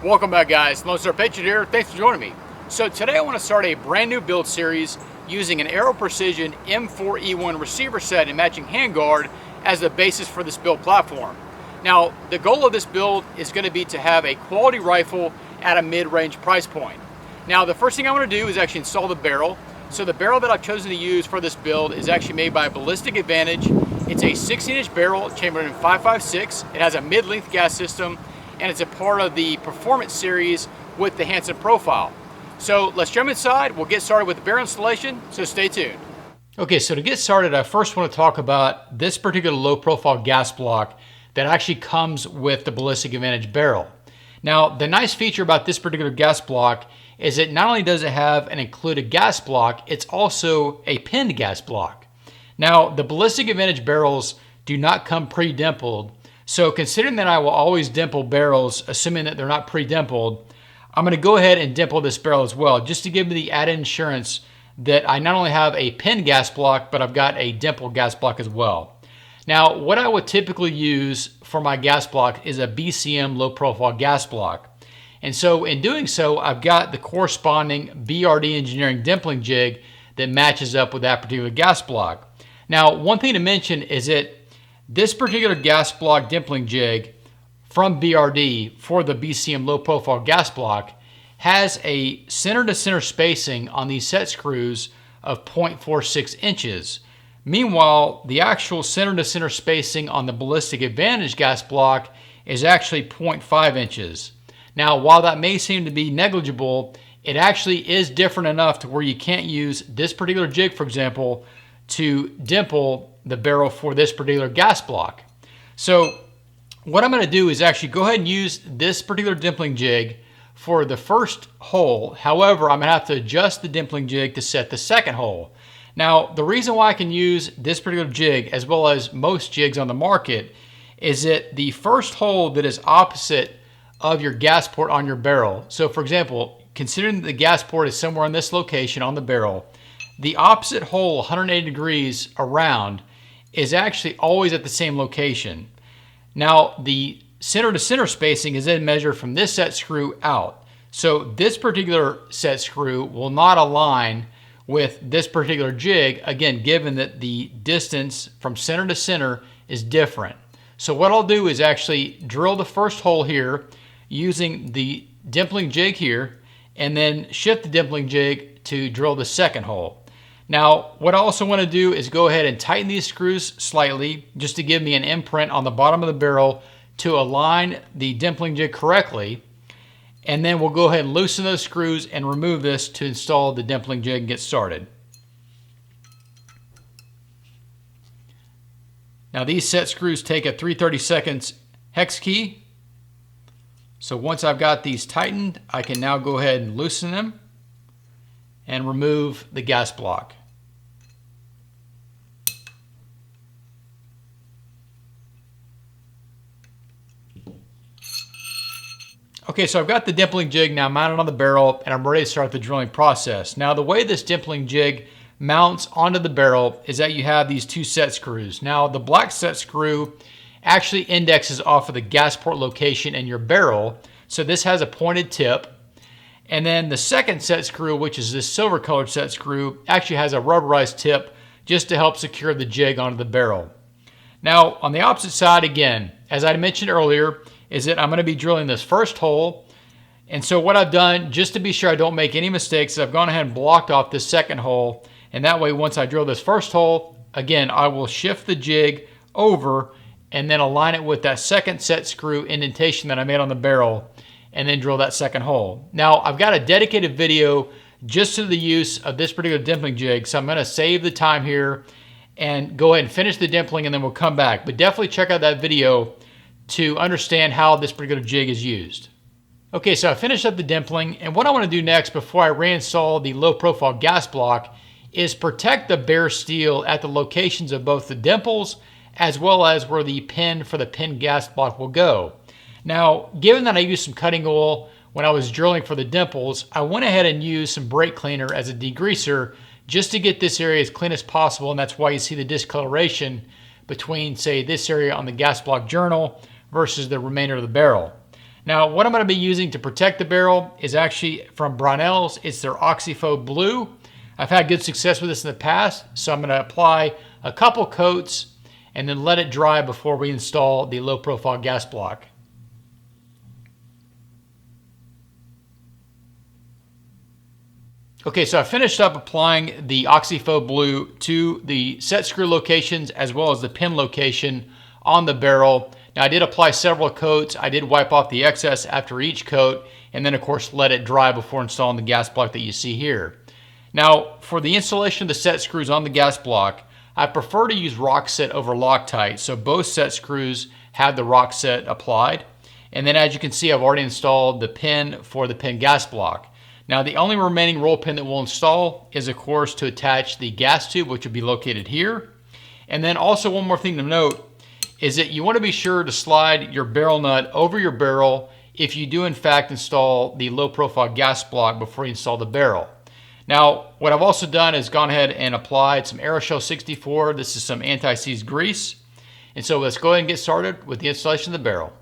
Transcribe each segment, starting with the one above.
Welcome back, guys. Lonestar Patriot here. Thanks for joining me. So today I want to start a brand new build series using an Aero Precision M4E1 receiver set and matching handguard as the basis for this build platform. Now, the goal of this build is going to be to have a quality rifle at a mid-range price point. Now, the first thing I want to do is actually install the barrel. So the barrel that I've chosen to use for this build is actually made by Ballistic Advantage. It's a 16-inch barrel chambered in 5.56. It has a mid-length gas system, and it's a part of the Performance Series with the Hanson Profile. So let's jump inside. We'll get started with the barrel installation, so stay tuned. Okay, so to get started, I first want to talk about this particular low-profile gas block that actually comes with the Ballistic Advantage barrel. Now, the nice feature about this particular gas block is that not only does it have an included gas block, it's also a pinned gas block. Now, the Ballistic Advantage barrels do not come pre-dimpled, so considering that I will always dimple barrels, assuming that they're not pre-dimpled, I'm going to go ahead and dimple this barrel as well, just to give me the added insurance that I not only have a pinned gas block, but I've got a dimple gas block as well. Now, what I would typically use for my gas block is a BCM low-profile gas block. And so in doing so, I've got the corresponding BRD engineering dimpling jig that matches up with that particular gas block. Now, one thing to mention is that this particular gas block dimpling jig from BRD for the BCM low profile gas block has a center to center spacing on these set screws of 0.46 inches. Meanwhile, the actual center to center spacing on the Ballistic Advantage gas block is actually 0.5 inches. Now, while that may seem to be negligible, it actually is different enough to where you can't use this particular jig, for example, to dimple the barrel for this particular gas block. So what I'm going to do is actually go ahead and use this particular dimpling jig for the first hole. However, I'm going to have to adjust the dimpling jig to set the second hole. Now, the reason why I can use this particular jig as well as most jigs on the market is that the first hole that is opposite of your gas port on your barrel. So for example, considering that the gas port is somewhere in this location on the barrel, the opposite hole 180 degrees around is actually always at the same location. Now, the center to center spacing is then measured from this set screw out. So this particular set screw will not align with this particular jig, again, given that the distance from center to center is different. So what I'll do is actually drill the first hole here using the dimpling jig here, and then shift the dimpling jig to drill the second hole. Now, what I also want to do is go ahead and tighten these screws slightly just to give me an imprint on the bottom of the barrel to align the dimpling jig correctly. And then we'll go ahead and loosen those screws and remove this to install the dimpling jig and get started. Now, these set screws take a 3/32 hex key. So once I've got these tightened, I can now go ahead and loosen them and remove the gas block. Okay, so I've got the dimpling jig now mounted on the barrel, and I'm ready to start the drilling process. Now, the way this dimpling jig mounts onto the barrel is that you have these two set screws. Now, the black set screw actually indexes off of the gas port location in your barrel, so this has a pointed tip. And then the second set screw, which is this silver colored set screw, actually has a rubberized tip just to help secure the jig onto the barrel. Now, on the opposite side, again, as I mentioned earlier, is that I'm going to be drilling this first hole. And so what I've done, just to be sure I don't make any mistakes, is I've gone ahead and blocked off this second hole. And that way, once I drill this first hole, again, I will shift the jig over and then align it with that second set screw indentation that I made on the barrel, and then drill that second hole. Now, I've got a dedicated video just to the use of this particular dimpling jig, so I'm going to save the time here and go ahead and finish the dimpling, and then we'll come back. But definitely check out that video to understand how this particular jig is used. Okay, so I finished up the dimpling, and what I want to do next before I reinstall the low-profile gas block is protect the bare steel at the locations of both the dimples as well as where the pin for the pin gas block will go. Now, given that I used some cutting oil when I was drilling for the dimples, I went ahead and used some brake cleaner as a degreaser just to get this area as clean as possible, and that's why you see the discoloration between, say, this area on the gas block journal versus the remainder of the barrel. Now, what I'm going to be using to protect the barrel is actually from Brownells. It's their Oxyfo Blue. I've had good success with this in the past, so I'm going to apply a couple coats and then let it dry before we install the low profile gas block. Okay, so I finished up applying the Oxyfo Blue to the set screw locations as well as the pin location on the barrel. Now, I did apply several coats. I did wipe off the excess after each coat and then of course let it dry before installing the gas block that you see here. Now, for the installation of the set screws on the gas block, I prefer to use rock set over Loctite, so both set screws have the rock set applied. And then as you can see, I've already installed the pin for the pin gas block. Now, the only remaining roll pin that we'll install is, of course, to attach the gas tube, which will be located here. And then also one more thing to note is that you want to be sure to slide your barrel nut over your barrel if you do, in fact, install the low profile gas block before you install the barrel. Now, what I've also done is gone ahead and applied some Aeroshell 64. This is some anti-seize grease. And so let's go ahead and get started with the installation of the barrel.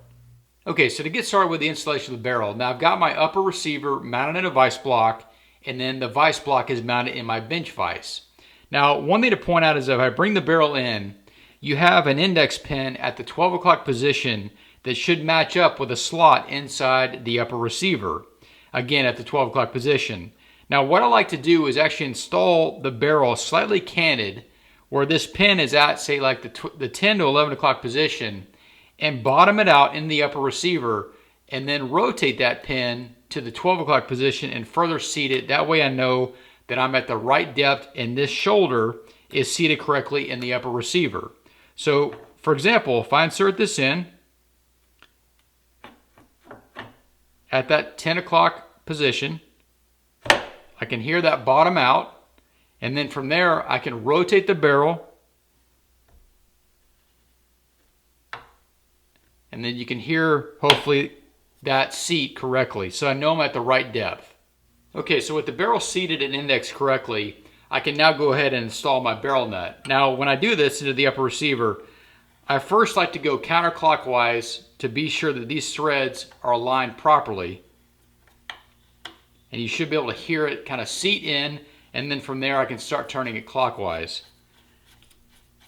Okay, so to get started with the installation of the barrel, now I've got my upper receiver mounted in a vise block, and then the vise block is mounted in my bench vise. Now, one thing to point out is if I bring the barrel in, you have an index pin at the 12 o'clock position that should match up with a slot inside the upper receiver, again at the 12 o'clock position. Now, what I like to do is actually install the barrel slightly canted where this pin is at, say like the 10 to 11 o'clock position, and bottom it out in the upper receiver and then rotate that pin to the 12 o'clock position and further seat it. That way I know that I'm at the right depth and this shoulder is seated correctly in the upper receiver. So, for example, if I insert this in at that 10 o'clock position, I can hear that bottom out, and then from there I can rotate the barrel, and then you can hear, hopefully, that seat correctly. So I know I'm at the right depth. Okay, so with the barrel seated and indexed correctly, I can now go ahead and install my barrel nut. Now, when I do this into the upper receiver, I first like to go counterclockwise to be sure that these threads are aligned properly. And you should be able to hear it kind of seat in, and then from there I can start turning it clockwise.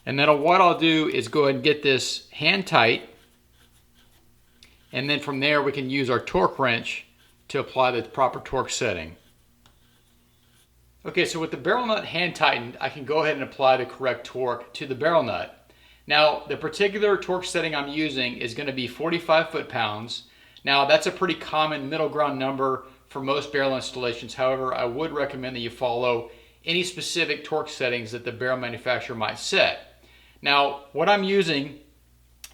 And then what I'll do is go ahead and get this hand tight, and then from there we can use our torque wrench to apply the proper torque setting. Okay, so with the barrel nut hand tightened, I can go ahead and apply the correct torque to the barrel nut. Now, the particular torque setting I'm using is going to be 45 foot-pounds. Now, that's a pretty common middle ground number for most barrel installations. However, I would recommend that you follow any specific torque settings that the barrel manufacturer might set. Now, what I'm using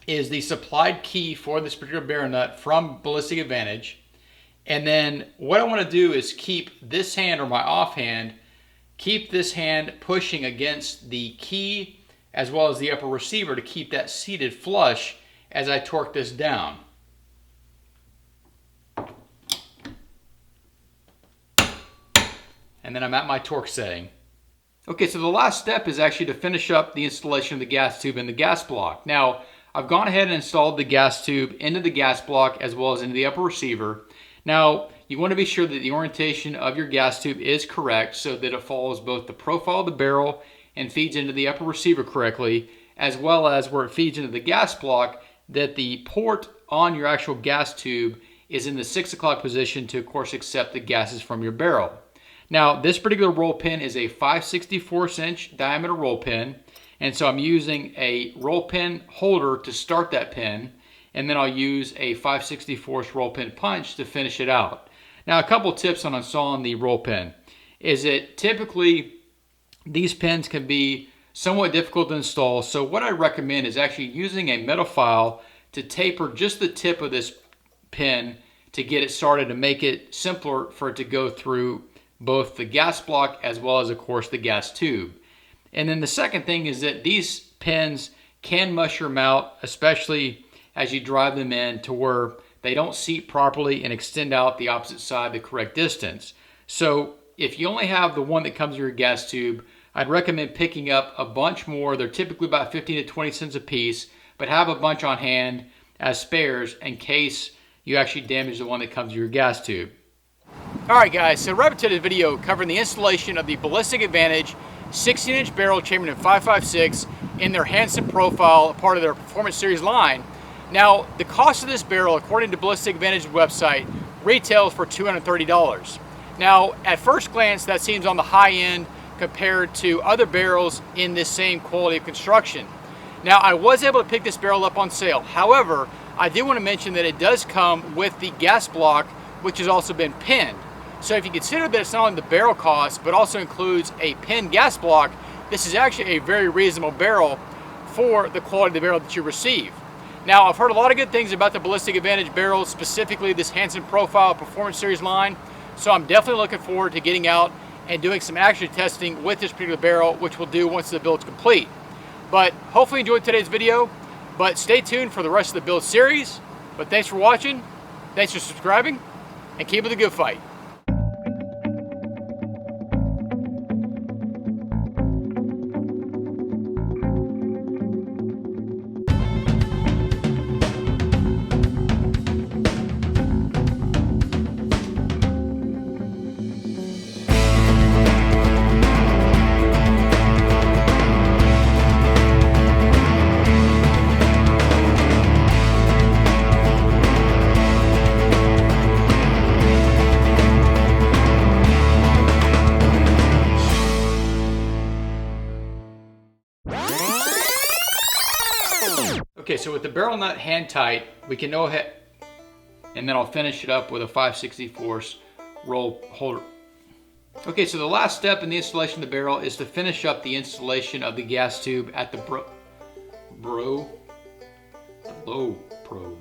is the supplied key for this particular barrel nut from Ballistic Advantage. And then what I want to do is keep this hand, or my offhand, keep this hand pushing against the key as well as the upper receiver to keep that seated flush as I torque this down. And then I'm at my torque setting. Okay, so the last step is actually to finish up the installation of the gas tube and the gas block. Now, I've gone ahead and installed the gas tube into the gas block as well as into the upper receiver. Now, you want to be sure that the orientation of your gas tube is correct so that it follows both the profile of the barrel and feeds into the upper receiver correctly, as well as where it feeds into the gas block, that the port on your actual gas tube is in the 6 o'clock position to, of course, accept the gases from your barrel. Now, this particular roll pin is a 5/64 inch diameter roll pin, and so I'm using a roll pin holder to start that pin, and then I'll use a 5/64 roll pin punch to finish it out. Now, a couple tips on installing the roll pin is that typically these pins can be somewhat difficult to install, so what I recommend is actually using a metal file to taper just the tip of this pin to get it started, to make it simpler for it to go through both the gas block as well as, of course, the gas tube. And then the second thing is that these pins can mushroom out, especially as you drive them in, to where they don't seat properly and extend out the opposite side the correct distance. So if you only have the one that comes with your gas tube, I'd recommend picking up a bunch more. They're typically about 15 to 20 cents a piece, but have a bunch on hand as spares in case you actually damage the one that comes to your gas tube. Alright guys, so wrap up today's video covering the installation of the Ballistic Advantage 16-inch barrel chambered in 5.56 in their Hanson Profile, part of their Performance Series line. Now, the cost of this barrel, according to Ballistic Advantage's website, retails for $230. Now, at first glance, that seems on the high end compared to other barrels in this same quality of construction. Now, I was able to pick this barrel up on sale. However, I do want to mention that it does come with the gas block, which has also been pinned. So if you consider that it's not only the barrel cost, but also includes a pinned gas block, this is actually a very reasonable barrel for the quality of the barrel that you receive. Now, I've heard a lot of good things about the Ballistic Advantage barrels, specifically this Hanson Profile Performance Series line. So I'm definitely looking forward to getting out and doing some actual testing with this particular barrel, which we'll do once the build's complete. But hopefully you enjoyed today's video, but stay tuned for the rest of the build series. But thanks for watching, thanks for subscribing, and keep it a good fight. Okay, so with the barrel nut hand tight, we can go ahead, and then I'll finish it up with a 5/64 roll holder. Okay, so the last step in the installation of the barrel is to finish up the installation of the gas tube at the low pro.